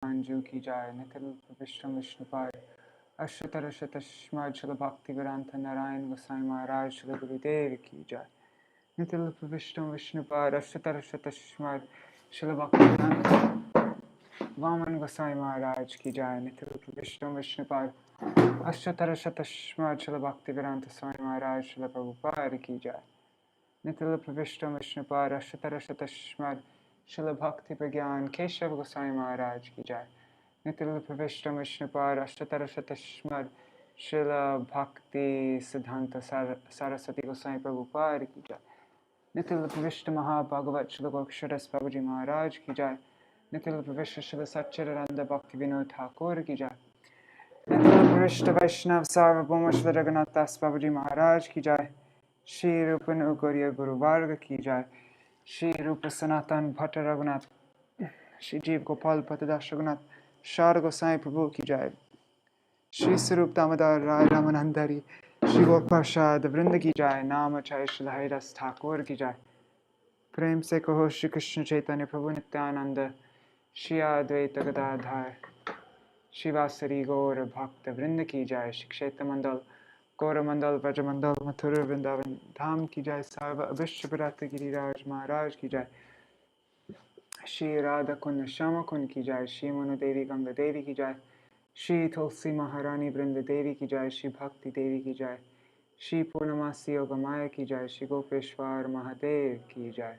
Anju ki jai, Nitil Vishnu Vishnupad, Ashtara Shatashmad Srila Bhakti Vedanta Narayan Gosvāmī Mahārāja Srila Gurudev ki jai, Nitil Vishnu Vishnupad, Ashtara Shatashmad Srila Bhakti Vedanta Vaman Gosvāmī Mahārāja ki jai, Nitil Vishnu Vishnupad, Ashtara Shatashmad Srila Bhakti Vedanta Swami Mahārāja Srila Prabhupada ki jai, Nitil Vishnu Vishnupad, Ashtara Shatashmad Śrīla Bhakti Pragyan Keshav Gosvāmī Mahārāja ki jai, Nitil Vishnu Vishnupad, Ashtara Shatashmad Śrīla Bhakti Siddhanta Saraswati Gosvāmī Prabhupada ki jai, Nitil Vishnu Mahabhagavat Śrīla Gokṣaras Babaji Mahārāja ki jai, Nitil Vishnu Śrīla Satchidananda Bhakti Vinod Thakur ki jai, Nitil Vishnu Vaishnav Sarvabhauma Śrīla Jagannath Das Babaji Mahārāja ki jai, Shri Rupa Nugarya Guru Varga ki jai, Shri Rupa Sanatan Bhatta Raghunath, Shri Jeev Gopal Patadas Raghunath, Shara Gosai Prabhu ki jai, Shri Sarup Damodar Rai Ramanandari, Shri Gopashad Vrinda ki jai, Namachay Shri Haridas Thakur ki jai, Prem se kaho Shri Krishna Chaitanya Prabhu Nityananda, Shri Advaita Gadadhar, Śrīvāsa Gaura Bhakta Vrinda ki jai, Shri Kshetra Mandal, Gaura Mandal, Vaja Mandal, Mathura Vrindavan Dham ki jai, Sarva Abhishyaparata Giriraj Maharaj ki jai, Shri Radha Kunda Shama Kund ki jai, Shri Manu Devi Ganga Devi ki jai, Shri Tulsi Maharani Vrinda Devi ki jai, Shri Bhakti Devi ki jai, Shri Purnamasi Yogamaya ki jai, Shri Gopeshwar Mahadev ki jai,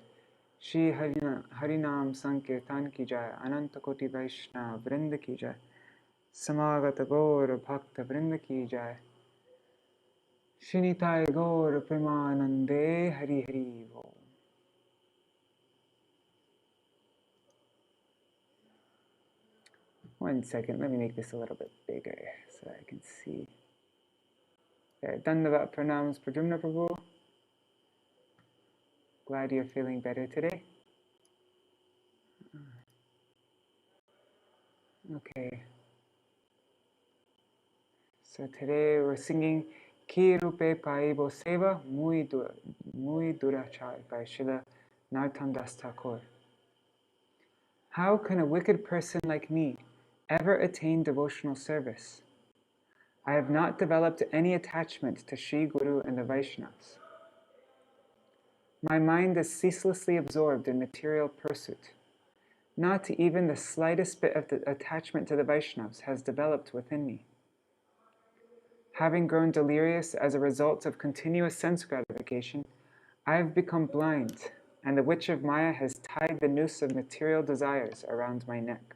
Shri Harinam Sankirtan ki jai, Ananta Koti Vaishnava Vrinda ki jai, Samagata Gaura Bhakta Vrinda ki jai, Shinitai Gaura Premanande Hari Hari Bo. 1 second, let me make this a little bit bigger so I can see. There, Dandavat Pranams Pradyumna Prabhu. Glad you're feeling better today. Okay. So today we're singing Ki Rupe Paibo Seva Muy Durachar by Srila Narottam Das Thakur. How can a wicked person like me ever attain devotional service? I have not developed any attachment to Sri Guru and the Vaishnavas. My mind is ceaselessly absorbed in material pursuit. Not even the slightest bit of the attachment to the Vaishnavas has developed within me. Having grown delirious as a result of continuous sense gratification, I have become blind, and the witch of Maya has tied the noose of material desires around my neck.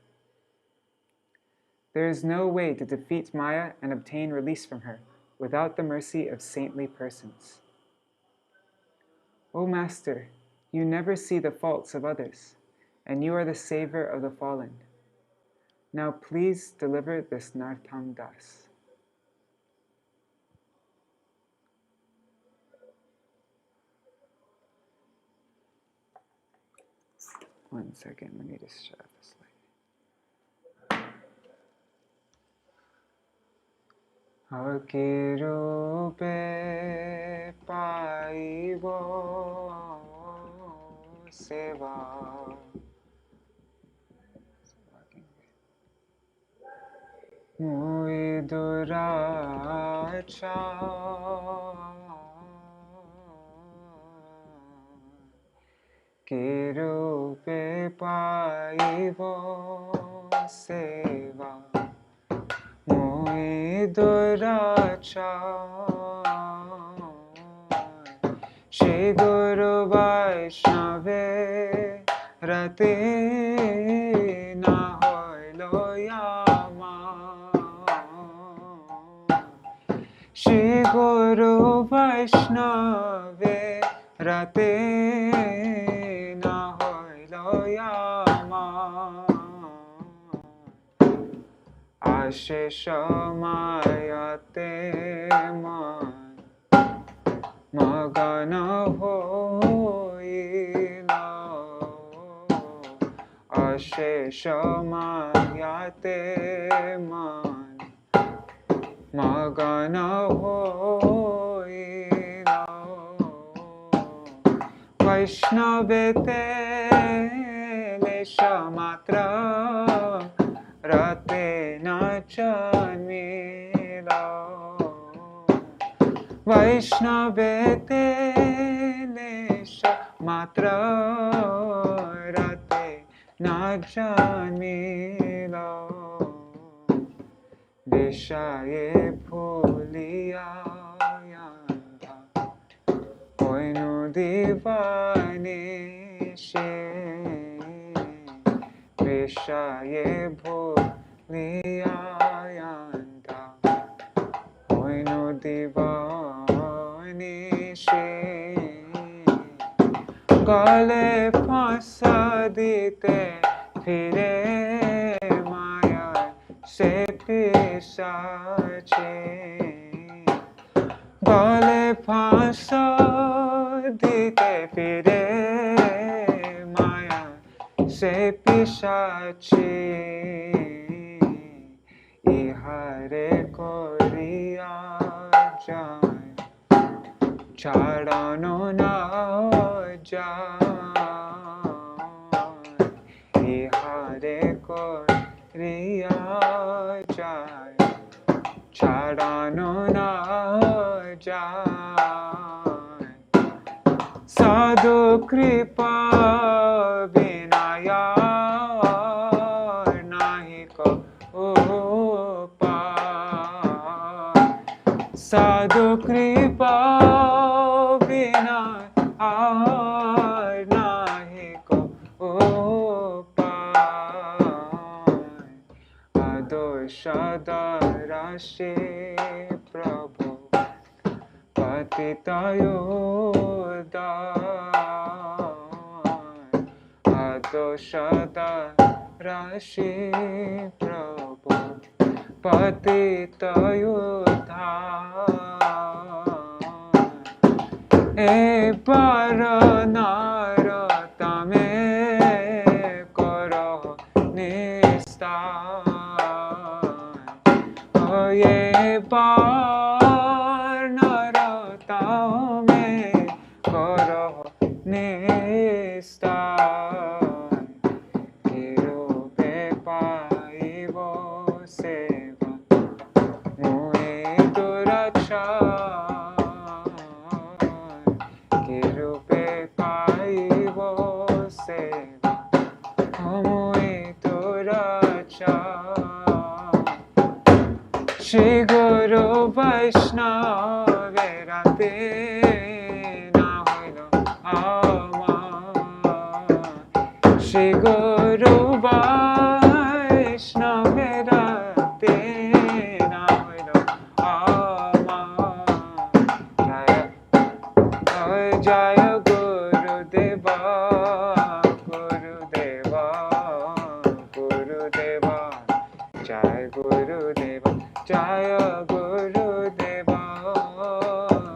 There is no way to defeat Maya and obtain release from her without the mercy of saintly persons. O Master, you never see the faults of others, and you are the savior of the fallen. Now please deliver this Narottam Das. One second, let me just shut this light. Ki rupe paibo seva muy duracha ki rupe paibo seva muy durachar Shri Guru Vaishnave rati na hoilo yama Shri Guru Vaishnave rati na hoilo yama Ashesha mayate man magana hoina Ashesha mayate man magana hoina Vaishnavete lesha matra rate na janmilo. Vaishnavete lesha matra rate na janmilo. Vishaye bhuliya yanda koinu divane she. Vishaye bhuliya yanda koinu divane she. Gale phasa dite phire maya se pisache. Gale phasa dite phire maya se pisache. Ihare koriya jai charano na jai. Ihare koriya jai charano na jai. Sadhu kripa vinaya nahi ko upay. Sadhu kripa vinaya nahi ko upay. Adosha rashi prabhu patitayo adosha rashi prabhu patitayo e paranara tame karo nistai. Ye paranara tame karo nistai. Kirupe paivo seva muni durachai. Kirupe paivo seva muni durachai. Shri Guru Vaishnava rate na hoilo amar. Shri Guru Vaishnava rate na hoilo amar. Jaya Jaya Guru Deva Guru Deva Guru Deva. Jaya Guru Deva Jaya Guru Deva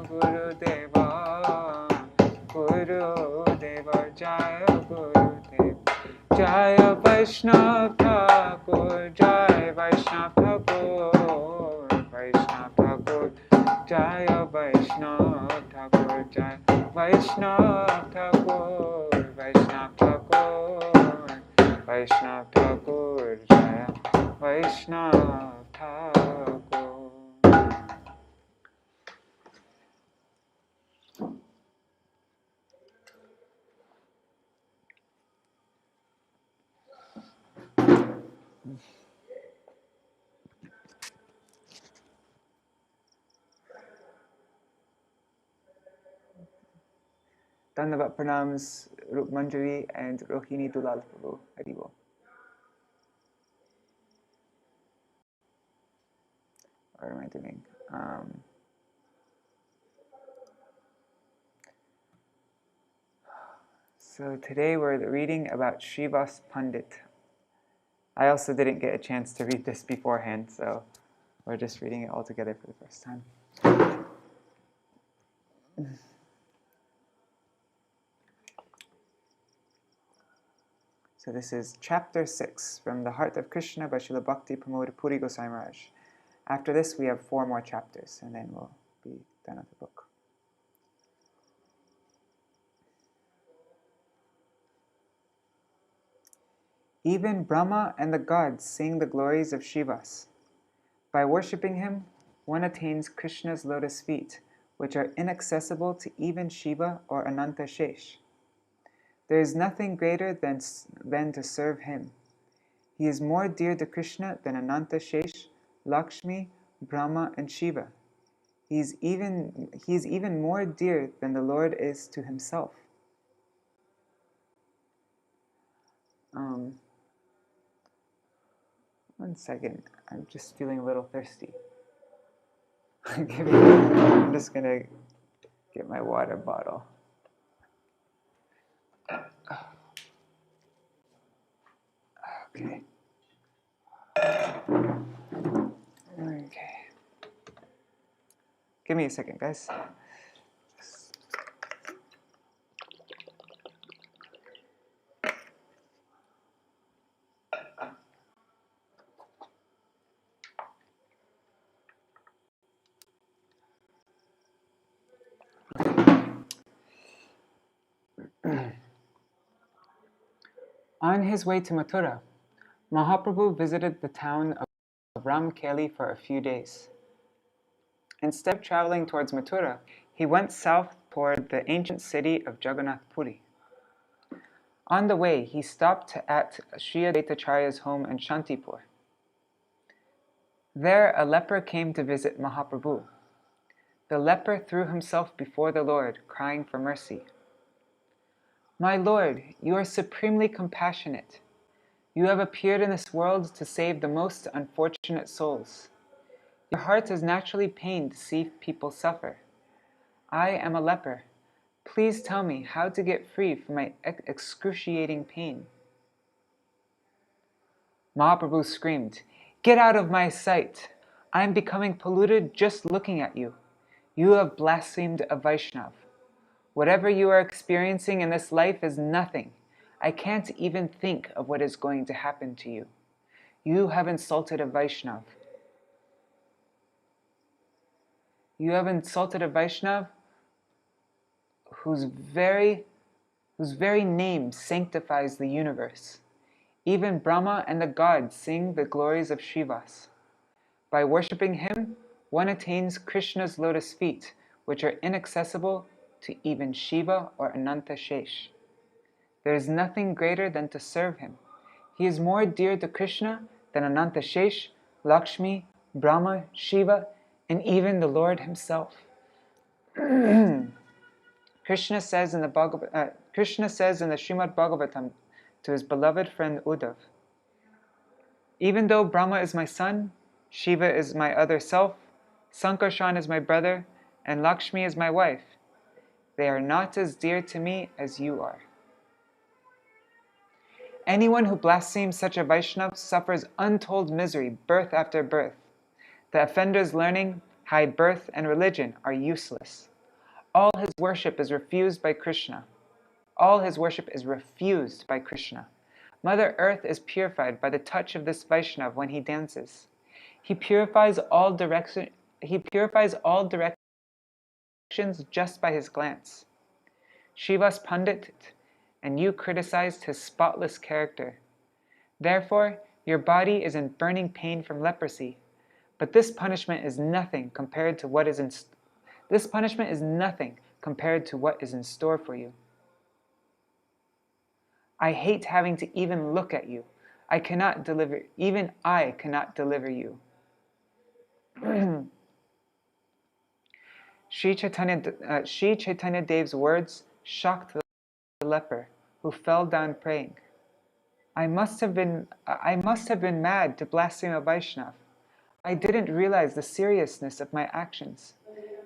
Guru Deva Guru Deva. Jaya Guru Deva Jaya Vaishnav Thakur. Jaya Vaishnav Thakur. Vaishnav Thakur. Jaya Vaishnav Thakur. Jaya Vaishnav Thakur. Vaishnav Thakur. Vaishnav Thakur. Jaya Vaishnav Thakur. Dandavat pranams Rup Manjari and Rohini Dulal Prabhu. Haribo. What am I doing? So today we're reading about Śrīvāsa Paṇḍita. I also didn't get a chance to read this beforehand, so we're just reading it all together for the first time. So this is chapter 6 from the Heart of Krishna by Śrīla Bhakti Pramoda Purī Gosvāmī Mahārāja. After this we have 4 more chapters and then we'll be done with the book. Even Brahma and the gods sing the glories of Śrīvāsa. By worshipping him, one attains Krishna's lotus feet, which are inaccessible to even Shiva or Ananta Shesh. There is nothing greater than to serve him. He is more dear to Krishna than Ananta Shesh, Lakshmi, Brahma, and Shiva. He is even more dear than the Lord is to himself. One second, I'm just feeling a little thirsty. I'm just gonna get my water bottle. Okay. Okay. Give me a second, guys. On his way to Mathura, Mahaprabhu visited the town of Ramkeli for a few days. Instead of traveling towards Mathura, he went south toward the ancient city of Jagannath Purī. On the way, he stopped at Sri Advaitacharya's home in Shantipur. There, a leper came to visit Mahaprabhu. The leper threw himself before the Lord, crying for mercy. "My Lord, you are supremely compassionate. You have appeared in this world to save the most unfortunate souls. Your heart is naturally pained to see people suffer. I am a leper. Please tell me how to get free from my excruciating pain." Mahaprabhu screamed, "Get out of my sight! I am becoming polluted just looking at you. You have blasphemed a Vaishnav. Whatever you are experiencing in this life is nothing. I can't even think of what is going to happen to you. You have insulted a Vaishnav. You have insulted a Vaishnav whose very name sanctifies the universe. Even Brahma and the gods sing the glories of Śrīvāsa. By worshipping him, one attains Krishna's lotus feet, which are inaccessible to even Shiva or Ananta Shesh. There is nothing greater than to serve him. He is more dear to Krishna than Ananta Shesh, Lakshmi, Brahma, Shiva, and even the Lord himself." Krishna says in the Srimad Bhagavatam to his beloved friend Uddhav, "Even though Brahma is my son, Shiva is my other self, Sankarshan is my brother, and Lakshmi is my wife, they are not as dear to me as you are." Anyone who blasphemes such a Vaishnav suffers untold misery, birth after birth. The offender's learning, high birth, and religion are useless. All his worship is refused by Krishna. All his worship is refused by Krishna. Mother Earth is purified by the touch of this Vaishnav when he dances. He purifies all directions just by his glance. Shrīvāsa Paṇḍita, and you criticized his spotless character. Therefore, your body is in burning pain from leprosy. But this punishment is nothing compared to what is in store for you. I hate having to even look at you. Even I cannot deliver you. Sri Chaitanya Dev's words shocked the leper, who fell down praying. I must have been mad to blaspheme a Vaishnav. I didn't realize the seriousness of my actions.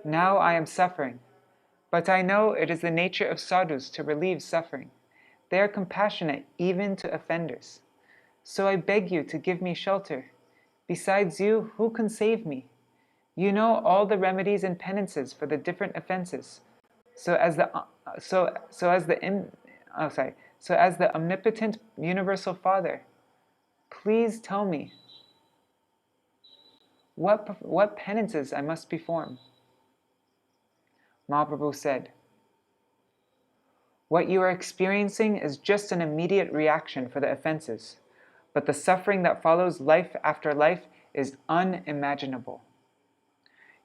Now I am suffering. But I know it is the nature of sadhus to relieve suffering. They are compassionate even to offenders. So I beg you to give me shelter. Besides you, who can save me? You know all the remedies and penances for the different offenses. So as the omnipotent universal Father, please tell me what penances I must perform." Mahaprabhu said, "What you are experiencing is just an immediate reaction for the offenses. but the suffering that follows life after life is unimaginable.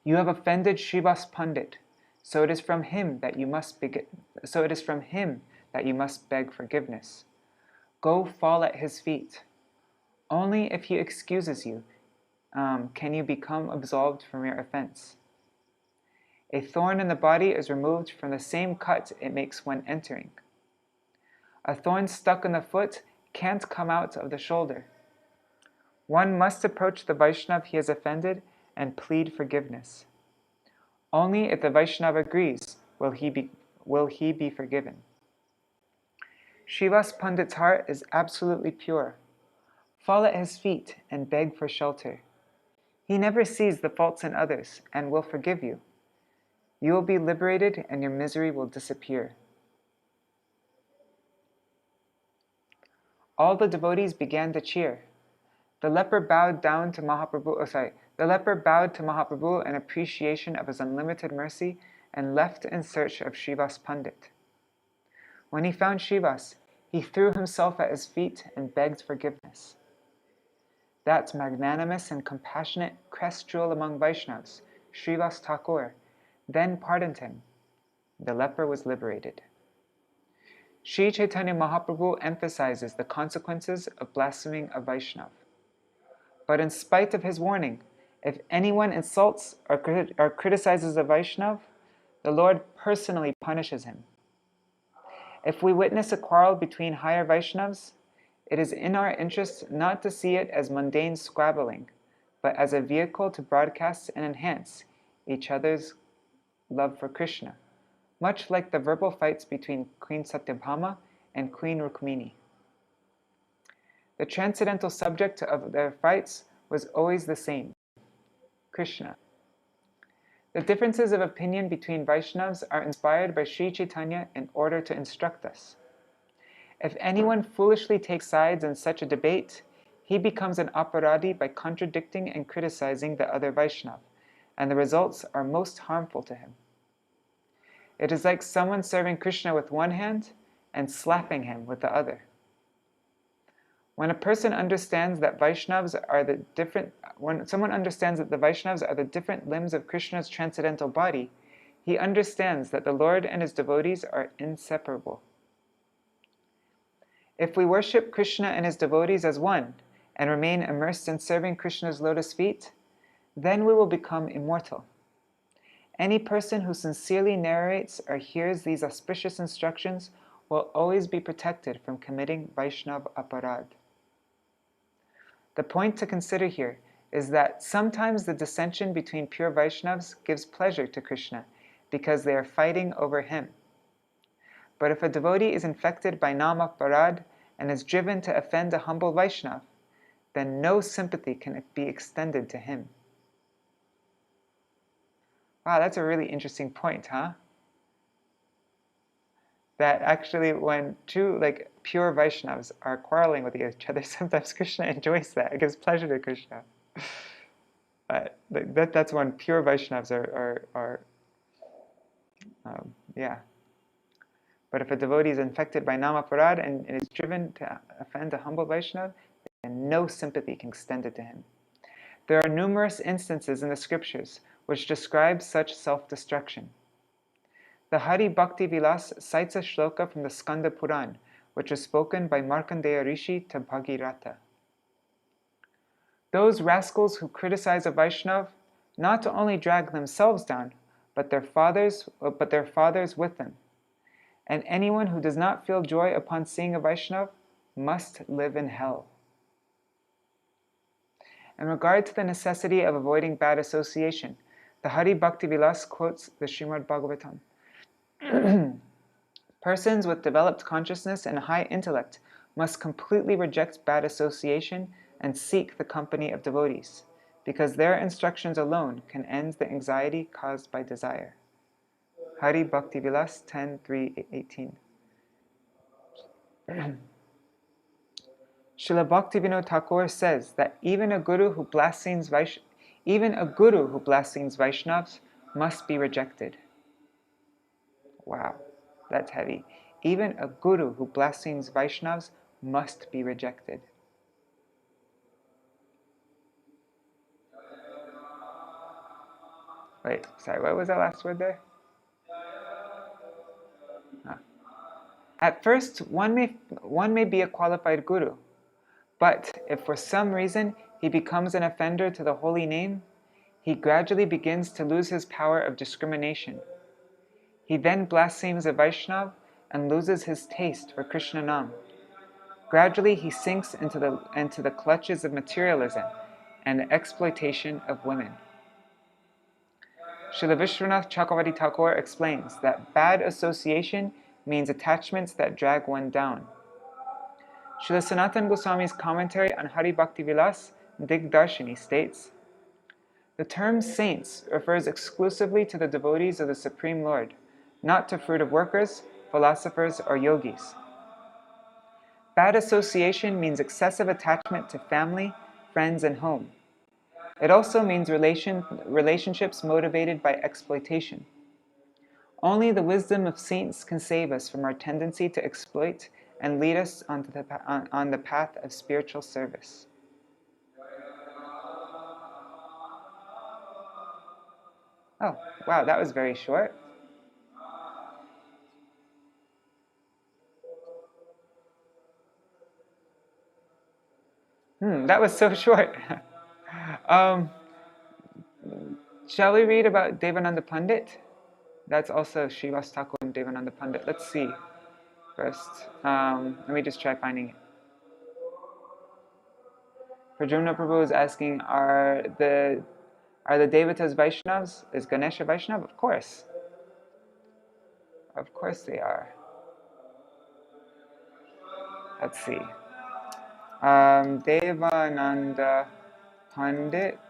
You have offended Śrīvāsa Paṇḍita, so it is from him that you must beg forgiveness. Go fall at his feet. Only if he excuses you can you become absolved from your offense. A thorn in the body is removed from the same cut it makes when entering. A thorn stuck in the foot can't come out of the shoulder. One must approach the Vaishnava he has offended and plead forgiveness. Only if the Vaishnava agrees will he be forgiven. Śrīvāsa Paṇḍita's heart is absolutely pure. Fall at his feet and beg for shelter. He never sees the faults in others and will forgive you. You will be liberated and your misery will disappear. All the devotees began to cheer. The leper bowed to Mahaprabhu in appreciation of his unlimited mercy and left in search of Śrīvāsa Paṇḍita. When he found Śrīvāsa, he threw himself at his feet and begged forgiveness. That magnanimous and compassionate crest jewel among Vaishnavas, Śrīvāsa Thakur, then pardoned him. The leper was liberated. Sri Chaitanya Mahaprabhu emphasizes the consequences of blaspheming a Vaishnava. But in spite of his warning, if anyone insults or criticizes a Vaishnava, the Lord personally punishes him. If we witness a quarrel between higher Vaishnavas, it is in our interest not to see it as mundane squabbling, but as a vehicle to broadcast and enhance each other's love for Krishna, much like the verbal fights between Queen Satyabhama and Queen Rukmini. The transcendental subject of their fights was always the same: Krishna. The differences of opinion between Vaishnavas are inspired by Sri Chaitanya in order to instruct us. If anyone foolishly takes sides in such a debate, he becomes an aparadhi by contradicting and criticizing the other Vaishnava, and the results are most harmful to him. It is like someone serving Krishna with one hand and slapping him with the other. When someone understands that the Vaishnavas are the different limbs of Krishna's transcendental body, he understands that the Lord and his devotees are inseparable. If we worship Krishna and his devotees as one and remain immersed in serving Krishna's lotus feet, then we will become immortal. Any person who sincerely narrates or hears these auspicious instructions will always be protected from committing Vaishnava aparadh. The point to consider here is that sometimes the dissension between pure Vaishnavas gives pleasure to Krishna because they are fighting over him. But if a devotee is infected by nama aparadh and is driven to offend a humble Vaishnava, then no sympathy can be extended to him. Wow, that's a really interesting point, huh? That actually when two pure Vaishnavas are quarreling with each other, sometimes Krishna enjoys that. It gives pleasure to Krishna. But that's when pure Vaishnavas are But if a devotee is infected by nama aparadh and is driven to offend a humble Vaishnava, then no sympathy can extend it to him. There are numerous instances in the scriptures which describe such self-destruction. The Hari Bhakti Vilas cites a shloka from the Skanda Puran, which was spoken by Markandeya Rishi to Bhagirata. Those rascals who criticize a Vaishnava not only drag themselves down, but their fathers with them. And anyone who does not feel joy upon seeing a Vaishnava must live in hell. In regard to the necessity of avoiding bad association, the Hari Bhakti Vilas quotes the Srimad Bhagavatam. Persons with developed consciousness and high intellect must completely reject bad association and seek the company of devotees, because their instructions alone can end the anxiety caused by desire. Hari Bhakti Vilas 10.3.18. Srila Bhaktivinoda Thakur says that even a guru who blasphemes Vaishnavas must be rejected. Wow, that's heavy. Even a guru who blasphemes Vaishnavas must be rejected. Wait, sorry, what was that last word there? At first, one may be a qualified guru, but if for some reason he becomes an offender to the holy name, he gradually begins to lose his power of discrimination. He then blasphemes a Vaishnava and loses his taste for Krishna Nam. Gradually, he sinks into the clutches of materialism and the exploitation of women. Srila Vishwanath Chakravarti Thakur explains that bad association means attachments that drag one down. Srila Sanatana Goswami's commentary on Hari Bhakti Vilas Digdarshini states, the term saints refers exclusively to the devotees of the Supreme Lord, not to fruitive workers, philosophers, or yogis. Bad association means excessive attachment to family, friends, and home. It also means relationships motivated by exploitation. Only the wisdom of saints can save us from our tendency to exploit and lead us on the path of spiritual service. Oh, wow, that was very short. That was so short. Shall we read about Devananda Pandit? That's also Śrīvāsa Thakur and Devananda Pandit. Let's see first. Let me just try finding it. Prajumna Prabhu is asking, are the Devatas Vaishnavas? Is Ganesha Vaishnav? Of course. Of course they are. Let's see. Devananda Pandit.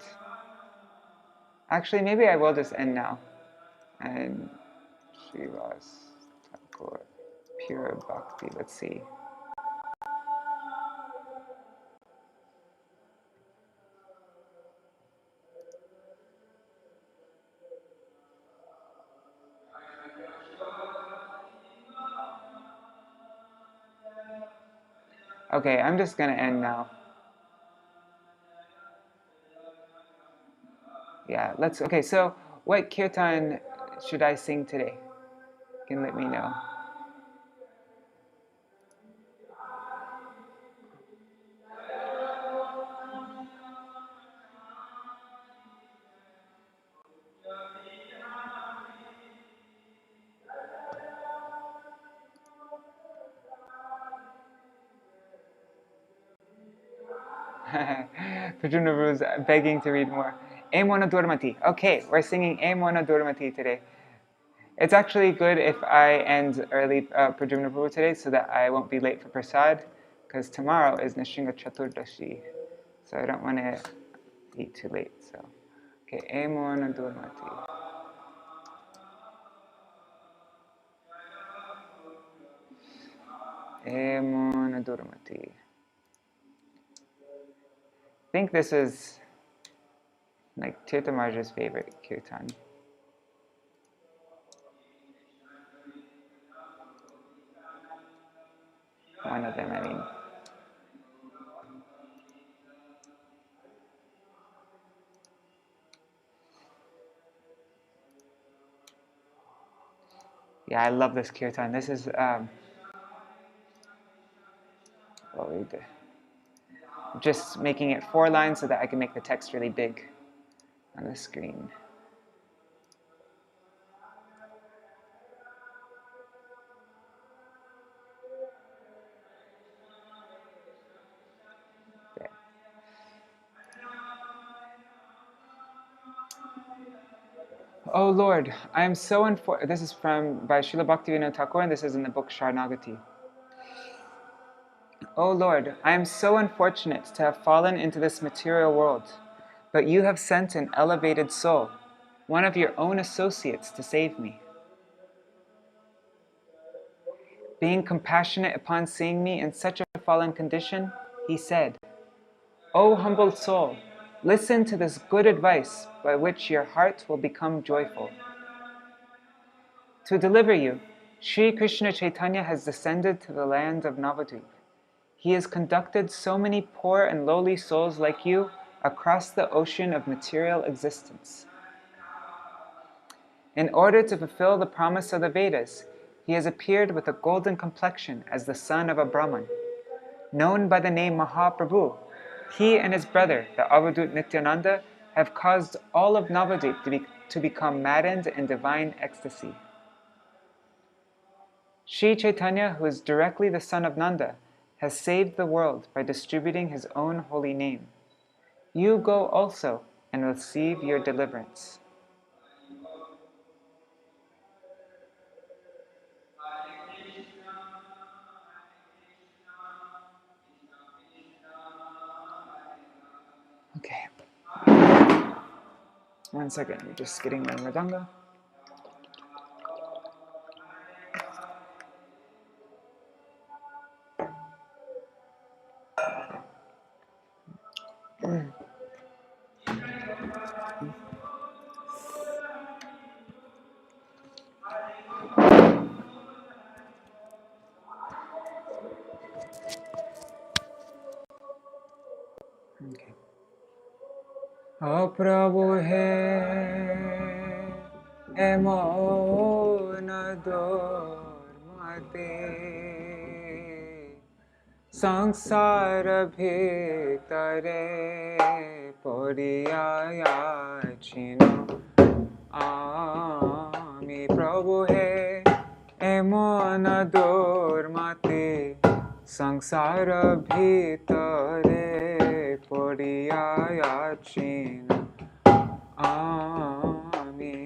Actually, maybe I will just end now. And Śrīvāsa Thakur, pure bhakti. Let's see. Okay, I'm just going to end now. Yeah, okay, so what kirtan should I sing today? You can let me know. Prajumna was begging to read more. E Mona Durmati. Okay, we're singing E Mona Durmati today. It's actually good if I end early Prajumna Prabhu today so that I won't be late for Prasad, because tomorrow is Nishinga Chaturdashi, so I don't want to eat too late. So, okay, E Mona Durmati. E Mona Durmati. I think this is like Tirtha Maharaj's favorite kirtan. One of them, I mean. Yeah, I love this kirtan. This is what we do. Just making it 4 lines so that I can make the text really big on the screen. There. Oh Lord, I am so unfortunate. This is by Srila Bhaktivinoda Thakur, and this is in the book Sharanagati. Oh Lord, I am so unfortunate to have fallen into this material world, but you have sent an elevated soul, one of your own associates, to save me. Being compassionate upon seeing me in such a fallen condition, he said, O humble soul, listen to this good advice by which your heart will become joyful. To deliver you, Sri Krishna Chaitanya has descended to the land of Navadvip. He has conducted so many poor and lowly souls like you across the ocean of material existence. In order to fulfill the promise of the Vedas, he has appeared with a golden complexion as the son of a Brahman. Known by the name Mahaprabhu, he and his brother, the Avadut Nityananda, have caused all of Navadvip to become maddened in divine ecstasy. Sri Chaitanya, who is directly the son of Nanda, has saved the world by distributing his own holy name. You go also and receive your deliverance. Okay. 1 second, I'm just getting my mridanga. Okay. Oh Prabhu hai emon dormate sansara bhitare poriyayachino ami Prabhu hai emon dormate sansara bhitare poriyayachino ami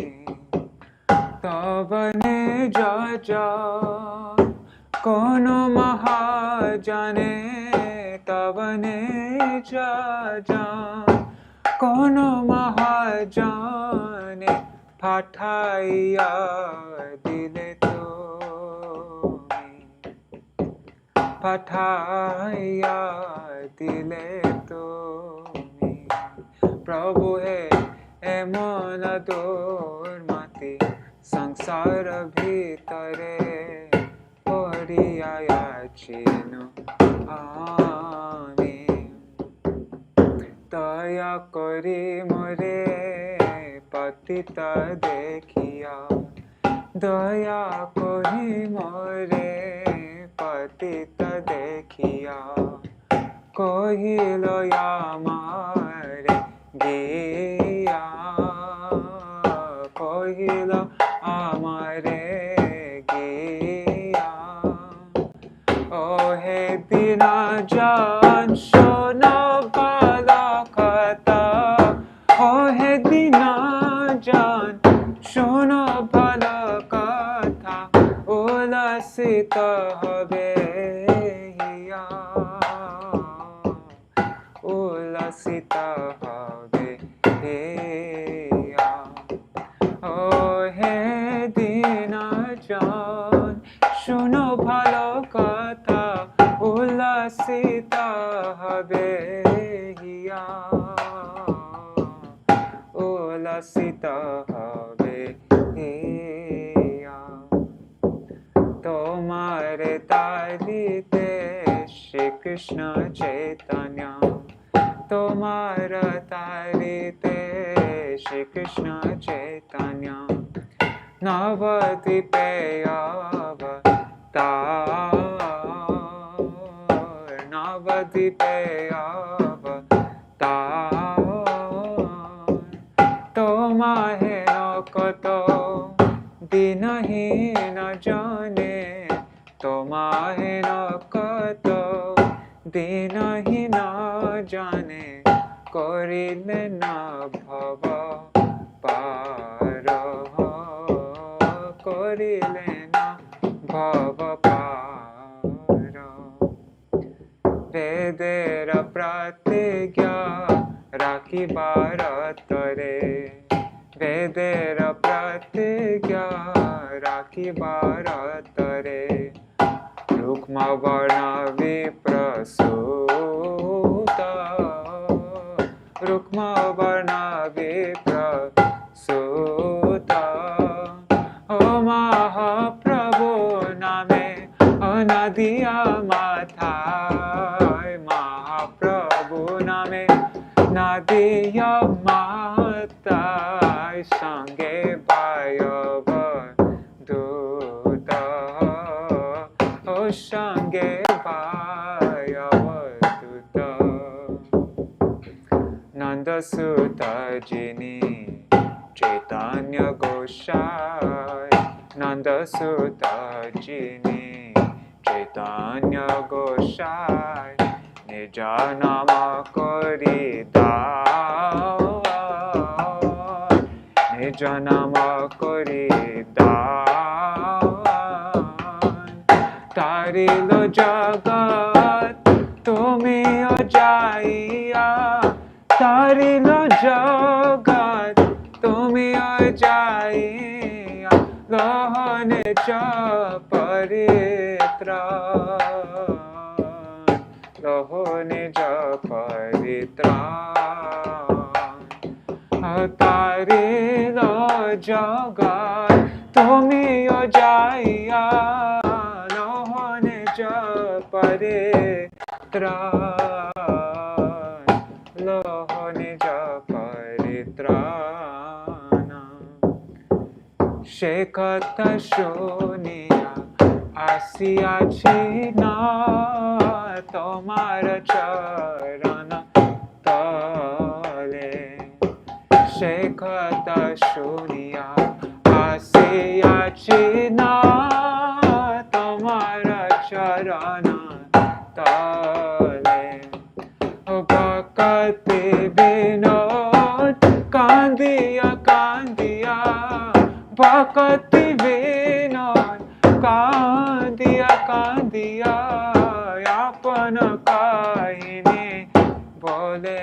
tavane jaja kono mahajane tavane jaja kono mahajane pathaiya dile tumi pathaiya dile tumi Prabhu hai emon dormati sansara bhitare poriyayachino ami daya kori more patita dekhiya daya kori more patita dekhiya kohilo yamare giya kohilo amare giya oh he dina jan shona bala kata oh he dina jan shona bala katha ulasita habe hiya ulasita habe hiya oh he dina jan shuno bhalo katha ulasita habe hiya ulasita habe hiya tomare talite Shri Krishna Chaitanya tomara talite Shri Krishna Chaitanya Navadvipe avatar Navadvipe avatar Tomahe no koto dinahi na jane Tomahe no koto dinahi na jane korile na bhava para korile na bhava para vedera pratigya rakhi bharatare vedera pratigya rakhi bharatare rukma varna viprasuta rukma varna viprasuta oh Mahaprabhu name anadiya mathai Mahaprabhu name nadiya mathai sange bhaya Nanda Sutta Jini Chaitanya Gosai Nanda Sutta Jini Chaitanya Gosai Nija Nama Kori Dao Nija Nama Kori Dao Tarilo Jagat Tumi Ajaiya Tarilo Jagat Tumi Ajaiya Lohane Ja Paritran Lohane Ja Paritran Tarilo Jagat Tumi Ajaiya Lohane Ja Paritran Lohane Ja Paritrana Shekata Shuniya Asiyachi na Tomara Charana Tale Shekata Shuniya Asiyachi na Tomara Charana Tale Bhakti Vinod Kandiya Kandiya Bhakti Vinod Kandiya Kandiya Apana kahini bole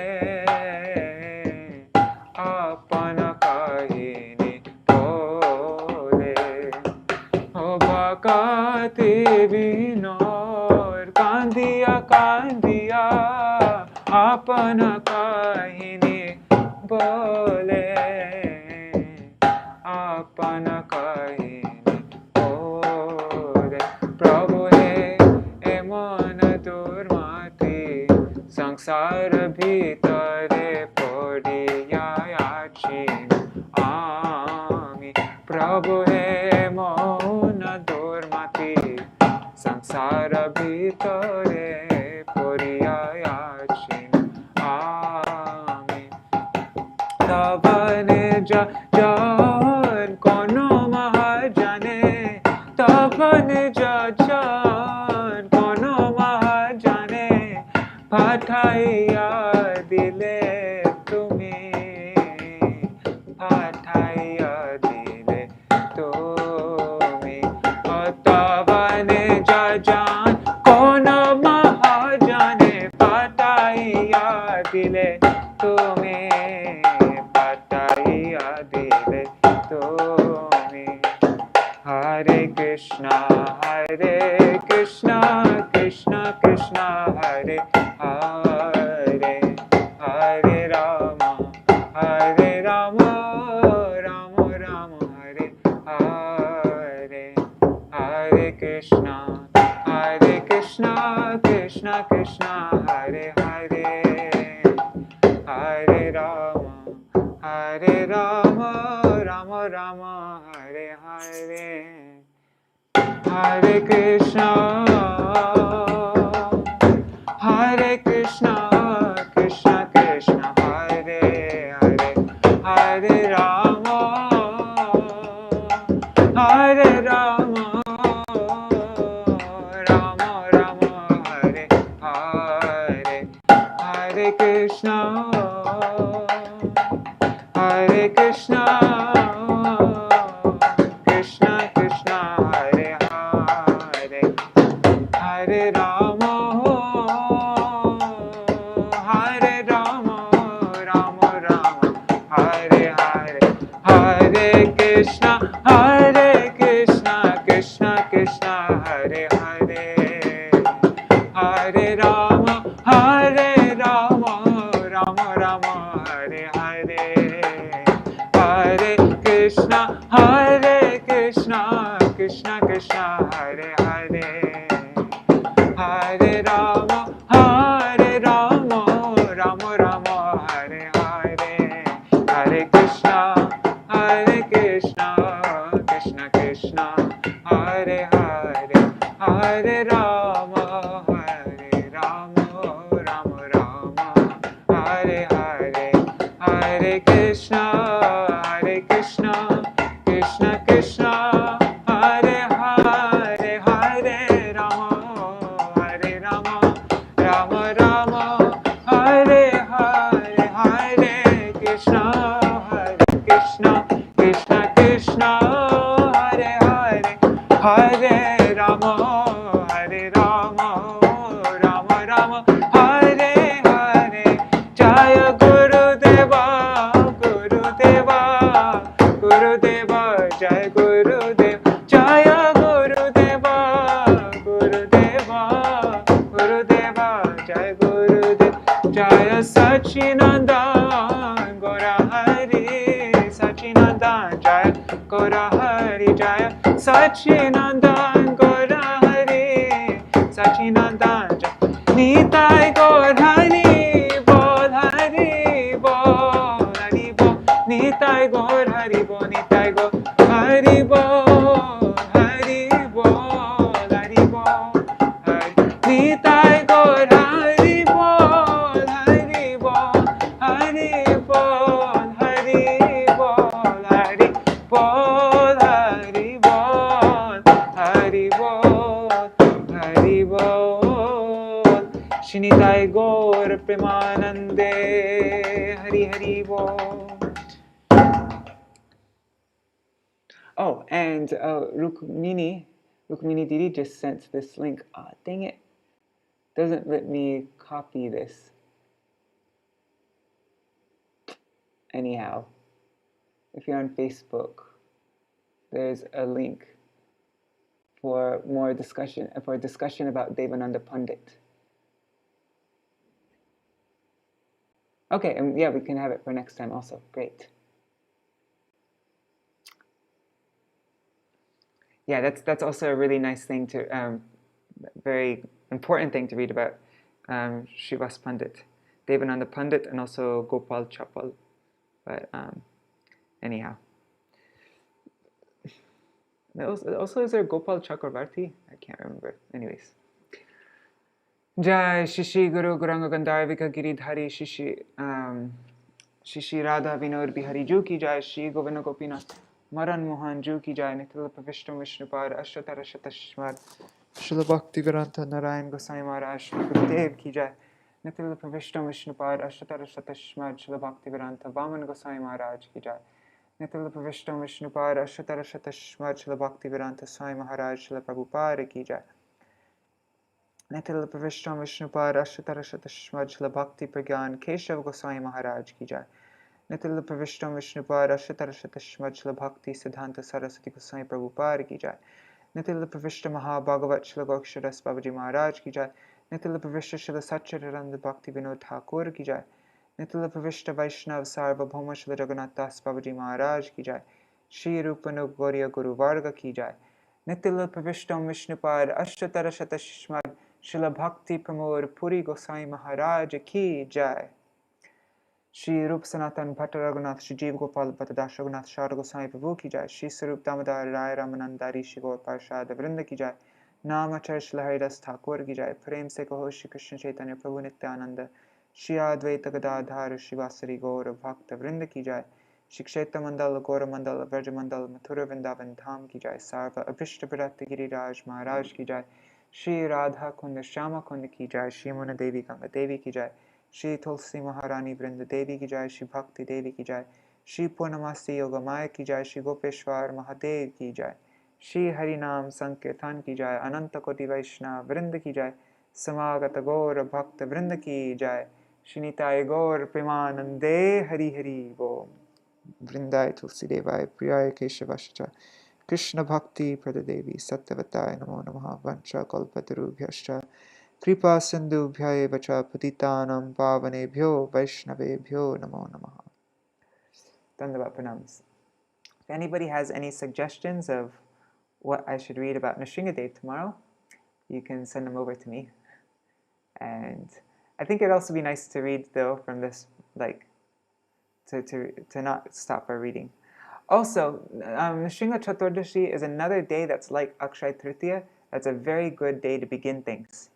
Apana kahini bole Bhakti Vinod Kandiya Kandiya Apana kahini bole Apana kahini bole Prabhu he emon durmati Sangsara bhitare podiya yachin ami Prabhu he emon durmati Sangsara bhitare podiya yachin ami Tavane jan kono mahajane Tavane jan kono mahajane Pathaiya dile tumi Pathaiya dile tumi Tavane jan kono mahajane Pathaiya dile tumi Pathaiya dile tumi Hare Krishna Krishna Krishna Hare Hare Hare Rama Rama Rama Hare Hare Hare Krishna Krishna Krishna Hare Hare Hare Rama Rama Rama Hare Hare Hare Krishna Krishna Krishna Hare Hare Hare Rama Rama Rama Hare Hare Hare Krishna Krishna Krishna Hare Hare Hare Rama Rama Hare Hare Hare Krishna Krishna Hare Hare Hare Rama Rama Hare Hare Hare Krishna Krishna Hare Hare Hare Rama Rama Hare Hare Hare Krishna Krishna Hare Hare Hare Rama Rama Hare Hare Krishna, Krishna Krishna, Hare Hare, Hare Rama, Hare Rama, Rama Rama, Hare Hare. Jaya Gurudeva, Gurudeva, Gurudeva, Jaya Gurudeva, Jaya Gurudeva, Gurudeva, Gurudeva, Jaya Gurudeva, Jaya Sachinandan Gaura Hari, Sachinandan Jaya Gaura Hari, Jaya Sachinandan Gaura Hari, Sachinandan Jaya Nitai Gaur Hari Bol, Hari Bol, Hari Bol, Nitai Gaur Hari Bol, Nitai Gaur Hari Bol, Hari Bol, Hari Bol, Hari Nitai Gaur Hari Bol, Hari Bol, Hari Bol, Hari Bol, Hari Bol, Hari Bol, Hari Bol, Hari Bol. Shinitai Gaur Premanande, Hari Hari Bol. Oh, and Rukmini Didi just sent this link. Ah, dang it. Doesn't let me copy this. Anyhow, if you're on Facebook, there's a link for more discussion, about Devananda Pandit. Okay, and yeah, we can have it for next time also. Great. Yeah, that's also a really nice thing to, very important thing to read about Śrīvāsa Pandit, Devananda Pandit, and also Gopal Chapal. But anyhow, also is there Gopal Chakravarti? I can't remember. Anyways, Jai Shishi Guru Guranga Gandharvika Giridhari Shishi Shishi Radha Vinod Bihari Ju ki Jai, Shri Govinda Gopinath Maran Mohan Ju ki Jai, Nitilapa Vishnu Vishnupad Ashatara Shatashmad Srila Bhakti Vedanta Narayan Gosvāmī Mahārāja Shri Gurudev ki Jai, Nitilapa Vishnu Vishnupad Ashatara Shatashmad Srila Bhakti Vedanta Vaman Gosvāmī Mahārāja ki Jai, Nitilapa Vishnu Vishnupad Ashatara Shatashmad Srila Bhakti Vedanta Swami Mahārāja Srila Prabhupada ki Jai, Nitilapa Vishnu Vishnupad Ashatara Shatashmad Srila Bhakti Pragyan Keshav Gosvāmī Mahārāja ki Jai, Nitilapa Vishnu Vishnupad Ashatara Shatashmad Srila Bhakti Siddhanta Saraswati Gosvāmī Prabhupada ki Jai, Nitilapa Vishnu Mahabhagavat Srila Goksharas Babaji Maharaj ki Jai, Nitilapa Vishnu Srila Satchidananda Bhakti Vinod Thakur ki Jai, Nitilapa Vishnu Vaishnav Sarvabhauma Srila Jagannath Das Babaji Maharaj ki Jai, Shri Rupanu Gauriya Guru Varga ki Jai, Nitilapa Vishnu Vishnupad Ashatara Shatashmad Srila Bhakti Pramoda Purī Gosvāmī Mahārāja ki Jai, Shri Rup Sanatan Bhatta Raghunath Shri Jeev Gopal Bhatta Das Raghunath Shara Goswami Prabhu ki Jai, Shri Sarup Damodar Rai Ramanandari Shri Gaur Parshad Vrinda ki Jai, Namachar Shri Haridas Thakur ki Jai, Prem Se Kaho Shri Krishna Chaitanya Prabhu Nityananda, Shri Advaita Gadadhar Shri Vasari Gaur Bhakta Vrinda ki Jai, Shri Kshetra Mandala Gaura Mandala Vraja Mandala Mathura Vrindavan Dham ki Jai, Sarva Abhishta Bharata Giriraj Maharaj ki Jai, Shri Radha Kunda Shama Kunda ki Jai, Shri Muna Devi Ganga Devi ki Jai, Shri Tulsi Maharani Vrinda Devi ki Jai, Shri Bhakti Devi ki Jai, Shri Purnamasti Yogamaya ki Jai, Shri Gopeshwar Mahadev ki Jai, Shri Harinam Sankirtan ki Jai, Ananta Koti Vaishnava Vrinda ki Jai, Samagata Gaur Bhakta Vrinda ki Jai, Shri Nitai Gaur Premanande Hari Hari Bo Vrindai Tulsi Devai Priyai Keshavascha Krishna Bhakti Pradadevi Sattvatai Namo Namaha Vancha Kalpatarubhyascha Kripa Sindhubhya Vacha Patitanam Pavanebhyo Vaishnavebhyo Namo Namaha. Dandavat Pranams. If anybody has any suggestions of what I should read about Nrsingadev tomorrow, you can send them over to me. And I think it'd also be nice to read, though, from this, like, to not stop our reading. Also, Nrsinga Chaturdashi is another day that's like Akshay Tritiya. That's a very good day to begin things.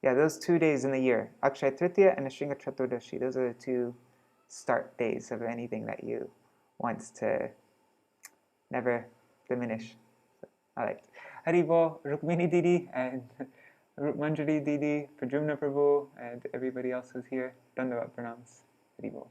Yeah, those 2 days in the year, Akshay Tritiya and Nrsinga Chaturdashi, those are the two start days of anything that you want to never diminish. So, all right. Haribo, Rukmini Didi, and Manjari Didi, Prajumna Prabhu, and everybody else who's here. Dandavat Pranams. Haribo.